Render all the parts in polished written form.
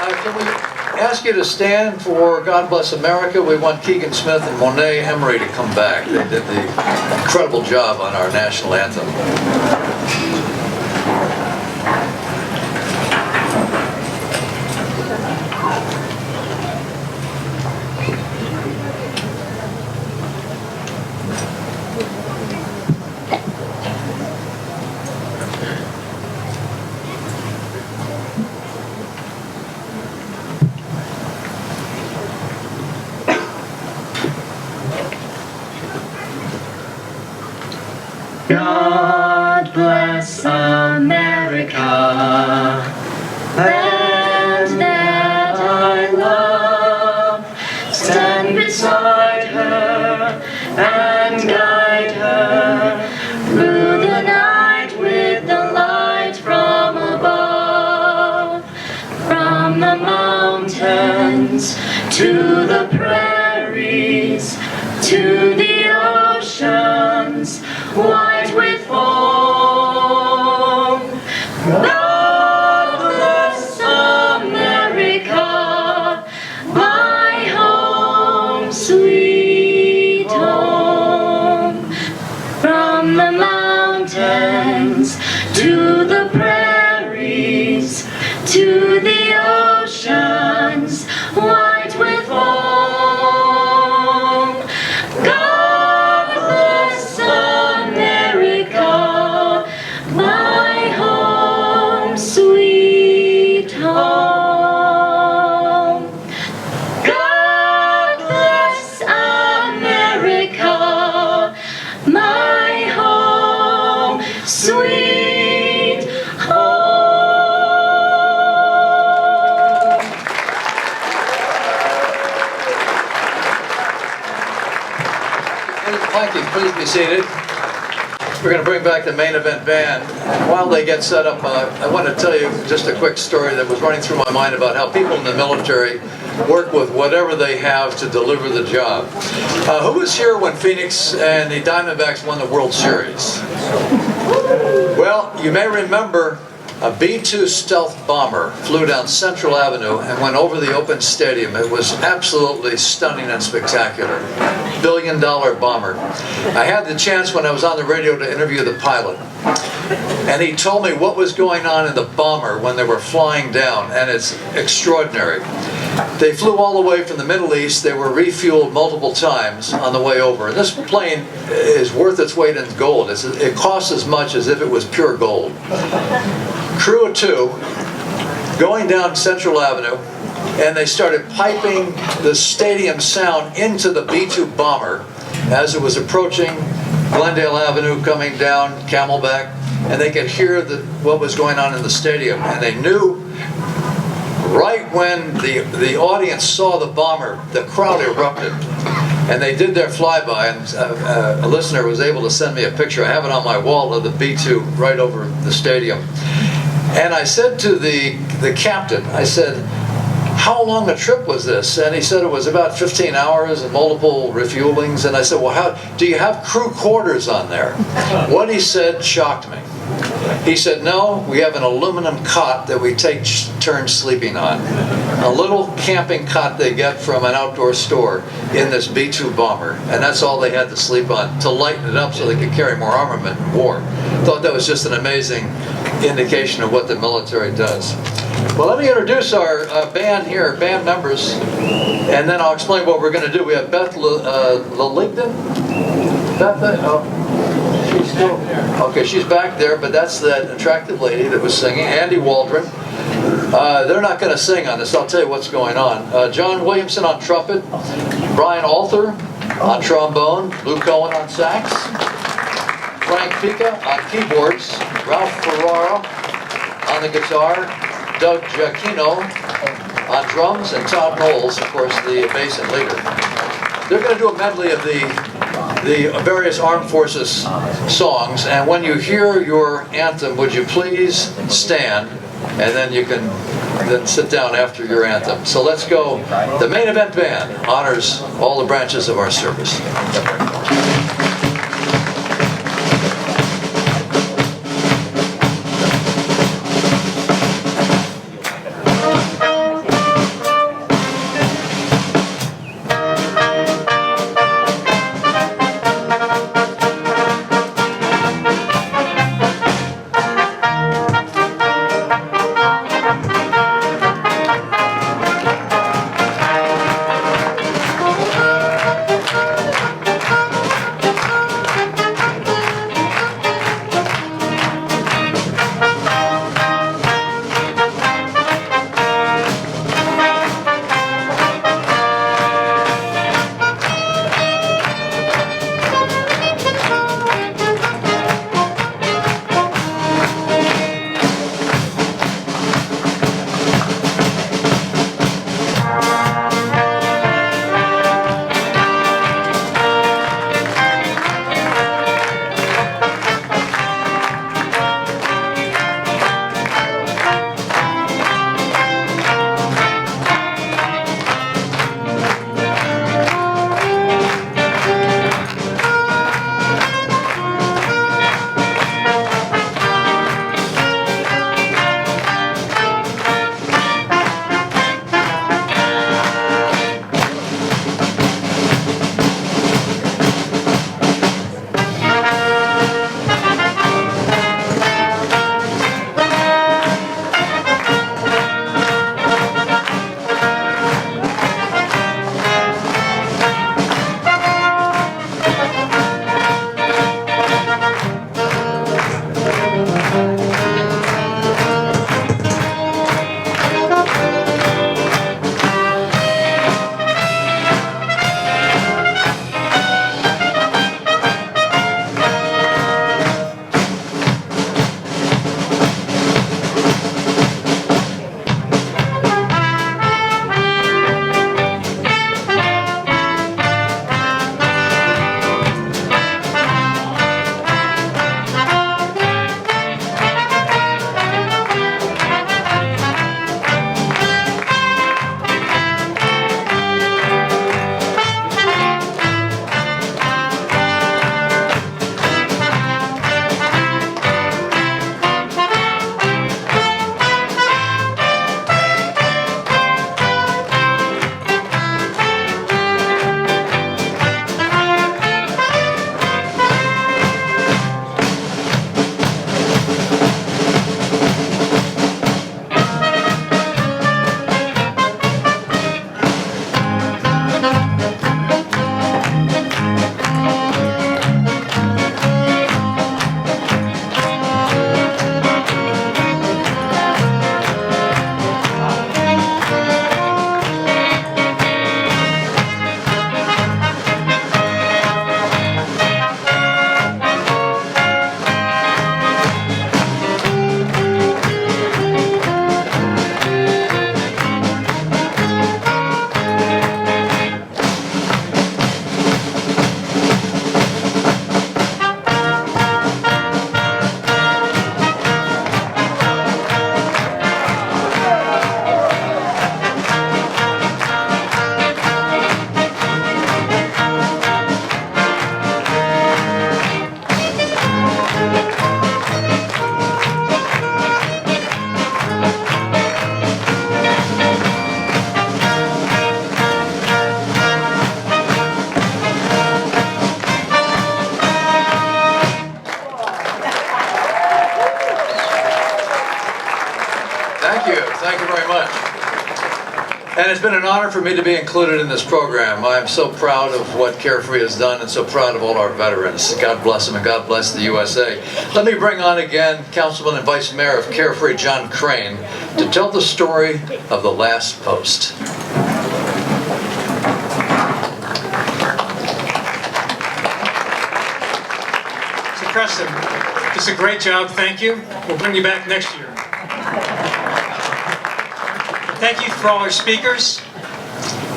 Can we ask you to stand for God Bless America? We want Keegan Smith and Monet Emery to come back. They did the incredible job on our national anthem. God bless America, land that I love. Stand beside her and guide her through the night with the light from above. From the mountains to the prairies, to the oceans, white with foam. God bless America, my home, sweet home. From the mountains to the prairies, to the oceans, white with foam. Thank you. Please be seated. We're going to bring back the main event band. And while they get set up, I want to tell you just a quick story that was running through my mind about how people in the military work with whatever they have to deliver the job. Who was here when Phoenix and the Diamondbacks won the World Series? Well, you may remember a B-2 stealth bomber flew down Central Avenue and went over the open stadium. It was absolutely stunning and spectacular. Billion-dollar bomber. I had the chance when I was on the radio to interview the pilot. And he told me what was going on in the bomber when they were flying down, and it's extraordinary. They flew all the way from the Middle East. They were refueled multiple times on the way over. And this plane is worth its weight in gold. It costs as much as if it was pure gold. Crew of two, going down Central Avenue, and they started piping the stadium sound into the B-2 bomber as it was approaching Glendale Avenue, coming down Camelback, and they could hear what was going on in the stadium. And they knew right when the audience saw the bomber, the crowd erupted. And they did their flyby, and a listener was able to send me a picture. I have it on my wall of the B-2 right over the stadium. And I said to the captain, I said, how long a trip was this? And he said it was about 15 hours and multiple refuelings. And I said, well, how do you have crew quarters on there? What he said shocked me. He said, no, we have an aluminum cot that we take turns sleeping on. A little camping cot they get from an outdoor store in this B-2 bomber. And that's all they had to sleep on to lighten it up so they could carry more armament in war. Thought that was just an amazing indication of what the military does. Well, let me introduce our band here, band members, and then I'll explain what we're going to do. We have Beth Laligden. Beth, she's still, okay, she's back there, but that's that attractive lady that was singing. Andy Waldron. They're not going to sing on this. I'll tell you what's going on. John Williamson on trumpet, Brian Alter on trombone, Lou Cohen on sax, Frank Pica on keyboards, Ralph Ferrara on the guitar, Doug Giacchino on drums, and Todd Knowles, of course, the bass and leader. They're going to do a medley of the various armed forces songs, and when you hear your anthem, would you please stand, and then you can sit down after your anthem. So let's go. The main event band honors all the branches of our service. And it's been an honor for me to be included in this program. I am so proud of what Carefree has done and so proud of all our veterans. God bless them and God bless the USA. Let me bring on again Councilman and Vice Mayor of Carefree, John Crane, to tell the story of the last post. So Preston, this is a great job. Thank you. We'll bring you back next year. Thank you for all our speakers,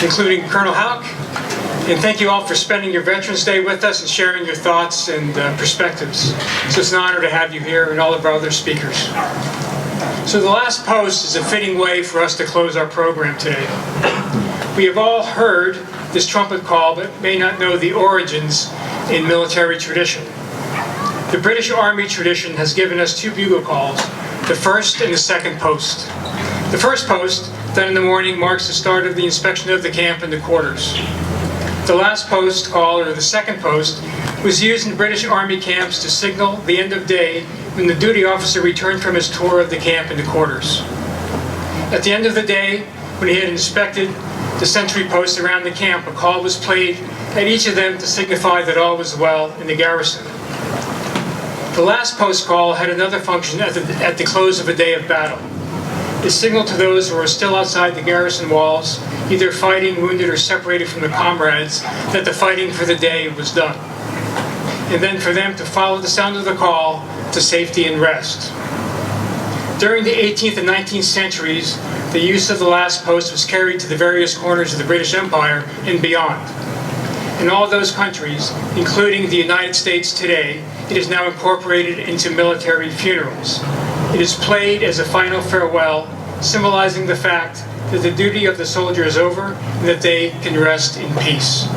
including Colonel Houck, and thank you all for spending your Veterans Day with us and sharing your thoughts and perspectives. So it's an honor to have you here and all of our other speakers. So the last post is a fitting way for us to close our program today. We have all heard this trumpet call, but may not know the origins in military tradition. The British Army tradition has given us two bugle calls, the first and the second post. The first post, done in the morning, marks the start of the inspection of the camp and the quarters. The last post call, or the second post, was used in British Army camps to signal the end of day when the duty officer returned from his tour of the camp and the quarters. At the end of the day, when he had inspected the sentry posts around the camp, a call was played at each of them to signify that all was well in the garrison. The last post call had another function at the close of a day of battle. It signaled to those who were still outside the garrison walls, either fighting, wounded, or separated from the comrades, that the fighting for the day was done. And then for them to follow the sound of the call to safety and rest. During the 18th and 19th centuries, the use of the last post was carried to the various corners of the British Empire and beyond. In all those countries, including the United States today, it is now incorporated into military funerals. It is played as a final farewell, symbolizing the fact that the duty of the soldier is over and that they can rest in peace.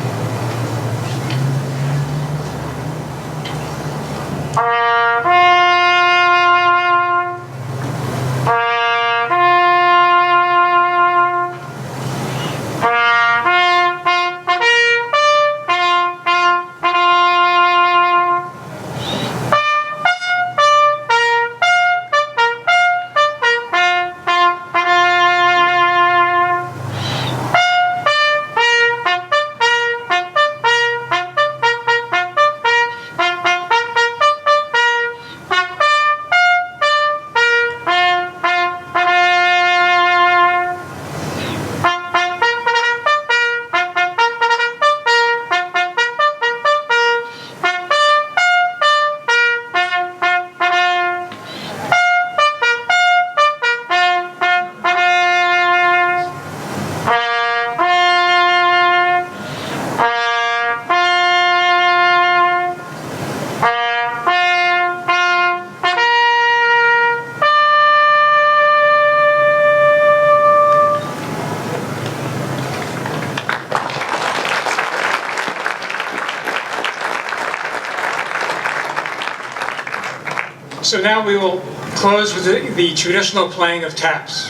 So now we will close with the traditional playing of taps.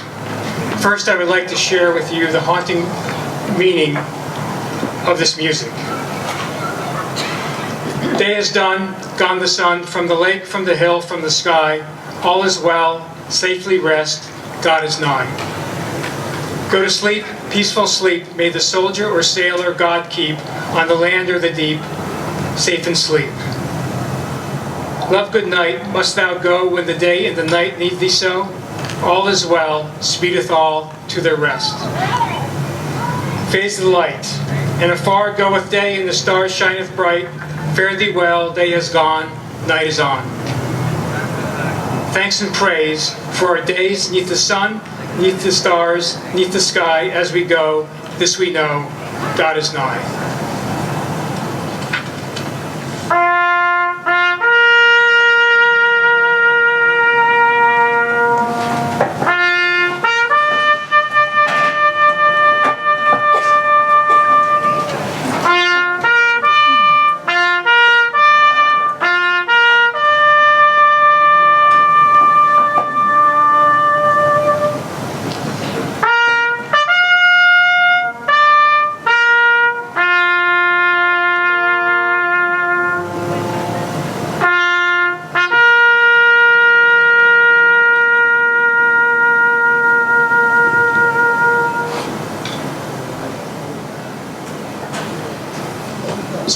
First, I would like to share with you the haunting meaning of this music. Day is done, gone the sun, from the lake, from the hill, from the sky, all is well, safely rest, God is nigh. Go to sleep, peaceful sleep, may the soldier or sailor God keep, on the land or the deep, safe in sleep. Love, good night, must thou go when the day and the night need thee so? All is well, speedeth all to their rest. Fades the light, and afar goeth day, and the stars shineth bright. Fare thee well, day has gone, night is on. Thanks and praise for our days neath the sun, neath the stars, neath the sky, as we go, this we know, God is nigh.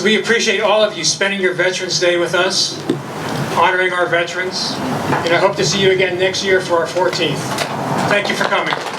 So we appreciate all of you spending your Veterans Day with us, honoring our veterans, and I hope to see you again next year for our 14th. Thank you for coming.